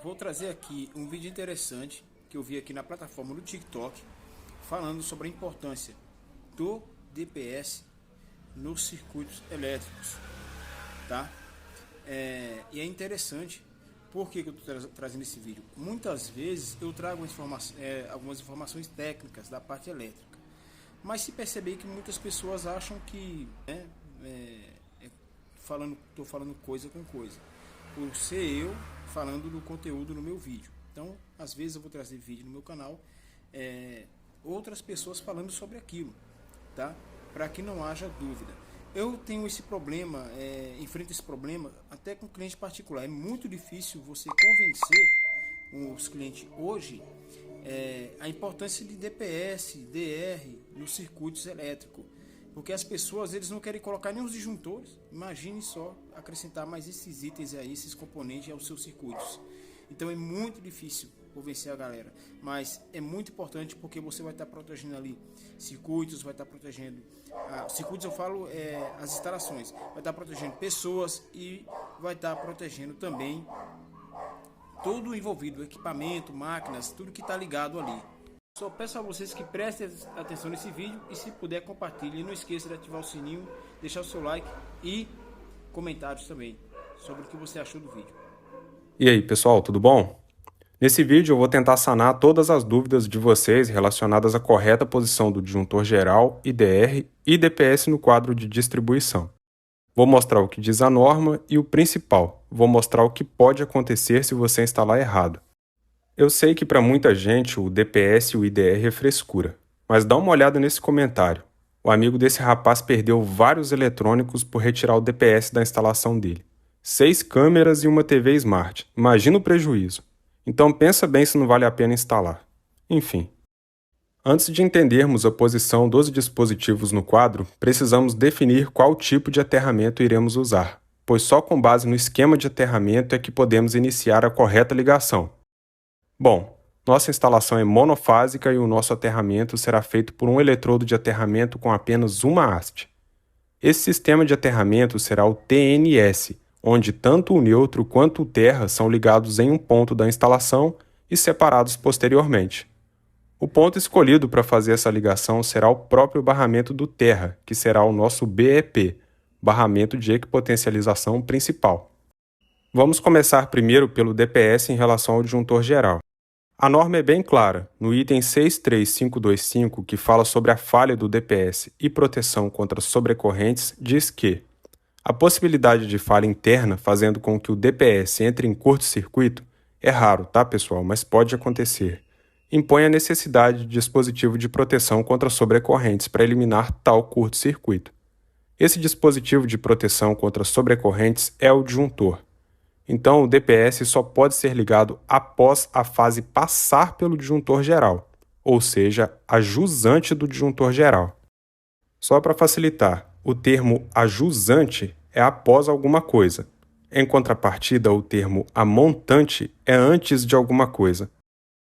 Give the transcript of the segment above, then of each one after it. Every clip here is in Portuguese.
Vou trazer aqui um vídeo interessante que eu vi aqui na plataforma do TikTok, falando sobre a importância do DPS nos circuitos elétricos, tá? E é interessante. Por que eu estou trazendo esse vídeo? Muitas vezes eu trago algumas informações técnicas da parte elétrica, mas se perceber que muitas pessoas acham que estou falando coisa com coisa, por ser eu falando do conteúdo no meu vídeo. Então, às vezes eu vou trazer vídeo no meu canal, outras pessoas falando sobre aquilo, tá? Para que não haja dúvida. Eu tenho esse problema, enfrento esse problema até com cliente particular. É muito difícil você convencer os clientes hoje a importância de DPS, DR nos circuitos elétricos. Porque as pessoas eles não querem colocar nem os disjuntores. Imagine só acrescentar mais esses itens aí, esses componentes aos seus circuitos. Então é muito difícil convencer a galera, mas é muito importante porque você vai estar protegendo ali circuitos, vai estar protegendo circuitos, eu falo as instalações, vai estar protegendo pessoas e vai estar protegendo também tudo envolvido, equipamento, máquinas, tudo que está ligado ali. Só peço a vocês que prestem atenção nesse vídeo e, se puder, compartilhe. E não esqueça de ativar o sininho, deixar o seu like e comentários também sobre o que você achou do vídeo. E aí, pessoal, tudo bom? Nesse vídeo eu vou tentar sanar todas as dúvidas de vocês relacionadas à correta posição do disjuntor geral, IDR e DPS no quadro de distribuição. Vou mostrar o que diz a norma e o principal, vou mostrar o que pode acontecer se você instalar errado. Eu sei que para muita gente o DPS e o IDR é frescura, mas dá uma olhada nesse comentário. O amigo desse rapaz perdeu vários eletrônicos por retirar o DPS da instalação dele. 6 câmeras e uma TV Smart. Imagina o prejuízo. Então pensa bem se não vale a pena instalar. Enfim. Antes de entendermos a posição dos dispositivos no quadro, precisamos definir qual tipo de aterramento iremos usar, pois só com base no esquema de aterramento é que podemos iniciar a correta ligação. Bom, nossa instalação é monofásica e o nosso aterramento será feito por um eletrodo de aterramento com apenas uma haste. Esse sistema de aterramento será o TNS, onde tanto o neutro quanto o terra são ligados em um ponto da instalação e separados posteriormente. O ponto escolhido para fazer essa ligação será o próprio barramento do terra, que será o nosso BEP, barramento de equipotencialização principal. Vamos começar primeiro pelo DPS em relação ao disjuntor geral. A norma é bem clara, no item 63525, que fala sobre a falha do DPS e proteção contra sobrecorrentes, diz que a possibilidade de falha interna fazendo com que o DPS entre em curto-circuito é raro, tá, pessoal? Mas pode acontecer. Impõe a necessidade de dispositivo de proteção contra sobrecorrentes para eliminar tal curto-circuito. Esse dispositivo de proteção contra sobrecorrentes é o disjuntor. Então, o DPS só pode ser ligado após a fase passar pelo disjuntor geral, ou seja, a jusante do disjuntor geral. Só para facilitar, o termo ajusante é após alguma coisa. Em contrapartida, o termo amontante é antes de alguma coisa.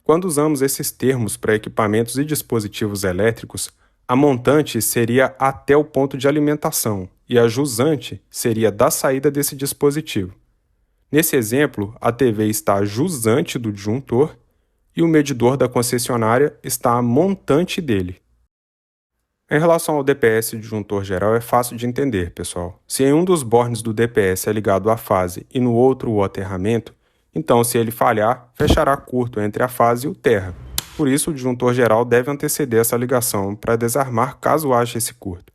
Quando usamos esses termos para equipamentos e dispositivos elétricos, a montante seria até o ponto de alimentação e a jusante seria da saída desse dispositivo. Nesse exemplo, a TV está jusante do disjuntor e o medidor da concessionária está a montante dele. Em relação ao DPS disjuntor geral é fácil de entender, pessoal. Se em um dos bornes do DPS é ligado à fase e no outro o aterramento, então se ele falhar, fechará curto entre a fase e o terra. Por isso o disjuntor geral deve anteceder essa ligação para desarmar caso haja esse curto.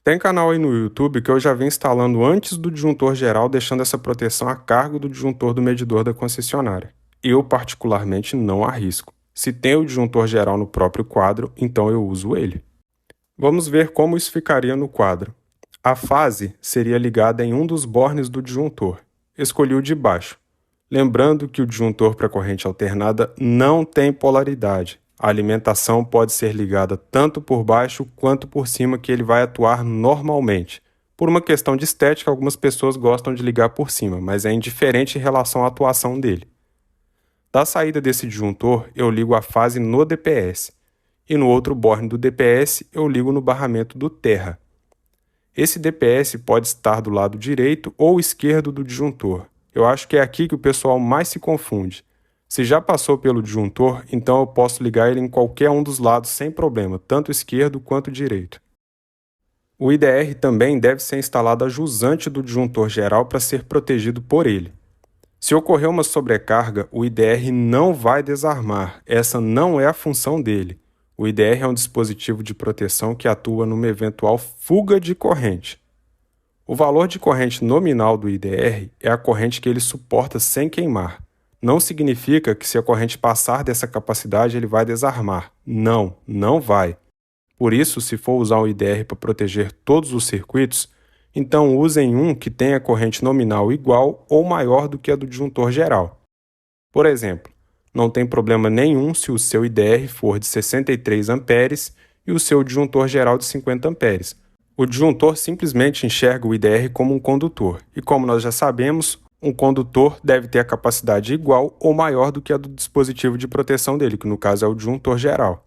Tem canal aí no YouTube que eu já vim instalando antes do disjuntor geral, deixando essa proteção a cargo do disjuntor do medidor da concessionária. Eu, particularmente, não arrisco. Se tem o disjuntor geral no próprio quadro, então eu uso ele. Vamos ver como isso ficaria no quadro. A fase seria ligada em um dos bornes do disjuntor. Escolhi o de baixo. Lembrando que o disjuntor para corrente alternada não tem polaridade. A alimentação pode ser ligada tanto por baixo quanto por cima, que ele vai atuar normalmente. Por uma questão de estética, algumas pessoas gostam de ligar por cima, mas é indiferente em relação à atuação dele. Da saída desse disjuntor, eu ligo a fase no DPS, e no outro borne do DPS eu ligo no barramento do terra. Esse DPS pode estar do lado direito ou esquerdo do disjuntor. Eu acho que é aqui que o pessoal mais se confunde. Se já passou pelo disjuntor, então eu posso ligar ele em qualquer um dos lados sem problema, tanto esquerdo quanto direito. O IDR também deve ser instalado a jusante do disjuntor geral para ser protegido por ele. Se ocorrer uma sobrecarga, o IDR não vai desarmar, essa não é a função dele. O IDR é um dispositivo de proteção que atua numa eventual fuga de corrente. O valor de corrente nominal do IDR é a corrente que ele suporta sem queimar. Não significa que se a corrente passar dessa capacidade ele vai desarmar. Não, não vai. Por isso, se for usar um IDR para proteger todos os circuitos, então usem um que tenha corrente nominal igual ou maior do que a do disjuntor geral. Por exemplo, não tem problema nenhum se o seu IDR for de 63 amperes e o seu disjuntor geral de 50 amperes. O disjuntor simplesmente enxerga o IDR como um condutor, e como nós já sabemos, um condutor deve ter a capacidade igual ou maior do que a do dispositivo de proteção dele, que no caso é o disjuntor geral.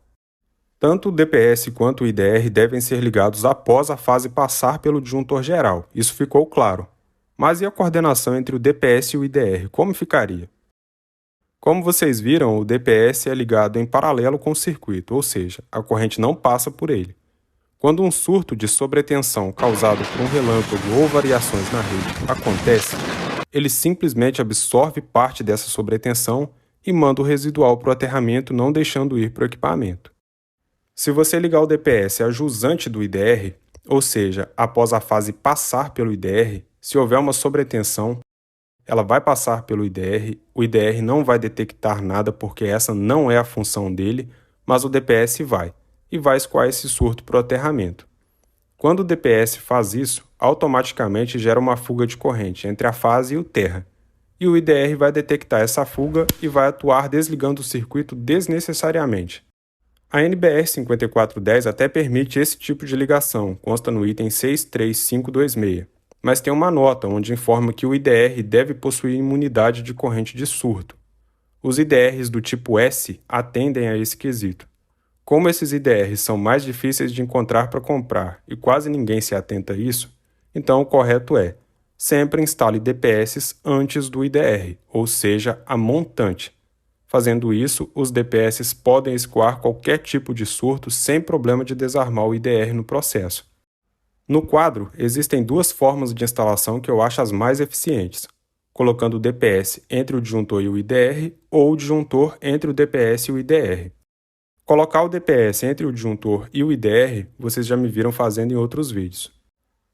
Tanto o DPS quanto o IDR devem ser ligados após a fase passar pelo disjuntor geral, isso ficou claro. Mas e a coordenação entre o DPS e o IDR, como ficaria? Como vocês viram, o DPS é ligado em paralelo com o circuito, ou seja, a corrente não passa por ele. Quando um surto de sobretensão causado por um relâmpago ou variações na rede acontece, ele simplesmente absorve parte dessa sobretensão e manda o residual para o aterramento, não deixando ir para o equipamento. Se você ligar o DPS à jusante do IDR, ou seja, após a fase passar pelo IDR, se houver uma sobretensão, ela vai passar pelo IDR, o IDR não vai detectar nada porque essa não é a função dele, mas o DPS vai, e vai escoar esse surto para o aterramento. Quando o DPS faz isso, automaticamente gera uma fuga de corrente entre a fase e o terra, e o IDR vai detectar essa fuga e vai atuar desligando o circuito desnecessariamente. A NBR 5410 até permite esse tipo de ligação, consta no item 63526, mas tem uma nota onde informa que o IDR deve possuir imunidade de corrente de surto. Os IDRs do tipo S atendem a esse quesito. Como esses IDRs são mais difíceis de encontrar para comprar e quase ninguém se atenta a isso, então o correto é: sempre instale DPS antes do IDR, ou seja, a montante. Fazendo isso, os DPS podem escoar qualquer tipo de surto sem problema de desarmar o IDR no processo. No quadro, existem duas formas de instalação que eu acho as mais eficientes: colocando o DPS entre o disjuntor e o IDR ou o disjuntor entre o DPS e o IDR. Colocar o DPS entre o disjuntor e o IDR, vocês já me viram fazendo em outros vídeos.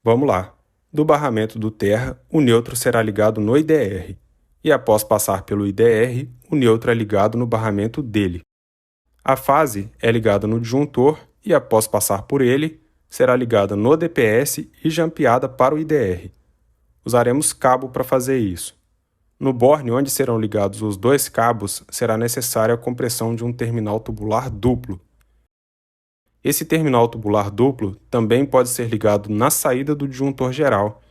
Vamos lá. Do barramento do terra, o neutro será ligado no IDR, e após passar pelo IDR, o neutro é ligado no barramento dele. A fase é ligada no disjuntor e após passar por ele, será ligada no DPS e jampeada para o IDR. Usaremos cabo para fazer isso. No borne onde serão ligados os dois cabos, será necessária a compressão de um terminal tubular duplo. Esse terminal tubular duplo também pode ser ligado na saída do disjuntor geral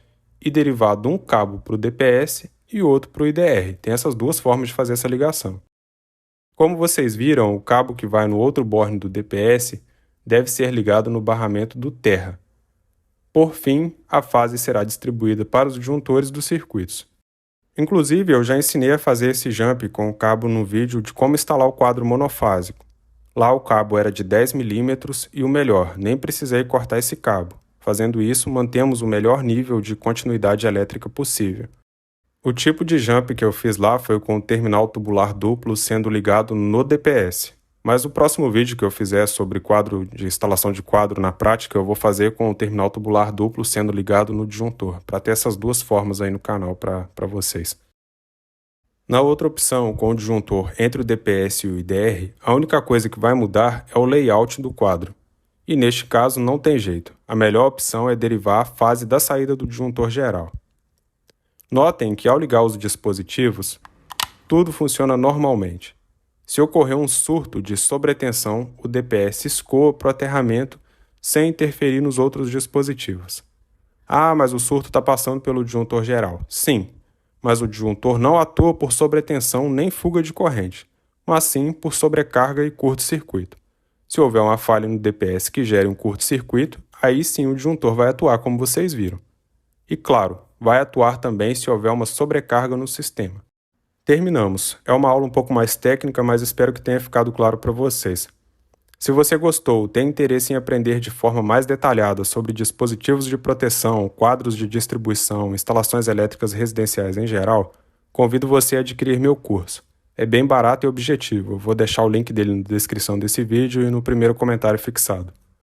e derivado um cabo para o DPS e outro para o IDR. Tem essas duas formas de fazer essa ligação. Como vocês viram, o cabo que vai no outro borne do DPS deve ser ligado no barramento do terra. Por fim, a fase será distribuída para os disjuntores dos circuitos. Inclusive, eu já ensinei a fazer esse jump com o cabo no vídeo de como instalar o quadro monofásico. Lá o cabo era de 10 mm e o melhor, nem precisei cortar esse cabo. Fazendo isso, mantemos o melhor nível de continuidade elétrica possível. O tipo de jump que eu fiz lá foi com o terminal tubular duplo sendo ligado no DPS. Mas o próximo vídeo que eu fizer sobre quadro de instalação de quadro na prática, eu vou fazer com o terminal tubular duplo sendo ligado no disjuntor, para ter essas duas formas aí no canal para vocês. Na outra opção, com o disjuntor entre o DPS e o IDR, a única coisa que vai mudar é o layout do quadro. E neste caso não tem jeito, a melhor opção é derivar a fase da saída do disjuntor geral. Notem que ao ligar os dispositivos, tudo funciona normalmente. Se ocorrer um surto de sobretensão, o DPS escoa para o aterramento sem interferir nos outros dispositivos. Ah, mas o surto está passando pelo disjuntor geral. Sim, mas o disjuntor não atua por sobretensão nem fuga de corrente, mas sim por sobrecarga e curto-circuito. Se houver uma falha no DPS que gere um curto-circuito, aí sim o disjuntor vai atuar como vocês viram. E claro, vai atuar também se houver uma sobrecarga no sistema. Terminamos. É uma aula um pouco mais técnica, mas espero que tenha ficado claro para vocês. Se você gostou, tem interesse em aprender de forma mais detalhada sobre dispositivos de proteção, quadros de distribuição, instalações elétricas residenciais em geral, convido você a adquirir meu curso. É bem barato e objetivo. Eu vou deixar o link dele na descrição desse vídeo e no primeiro comentário fixado.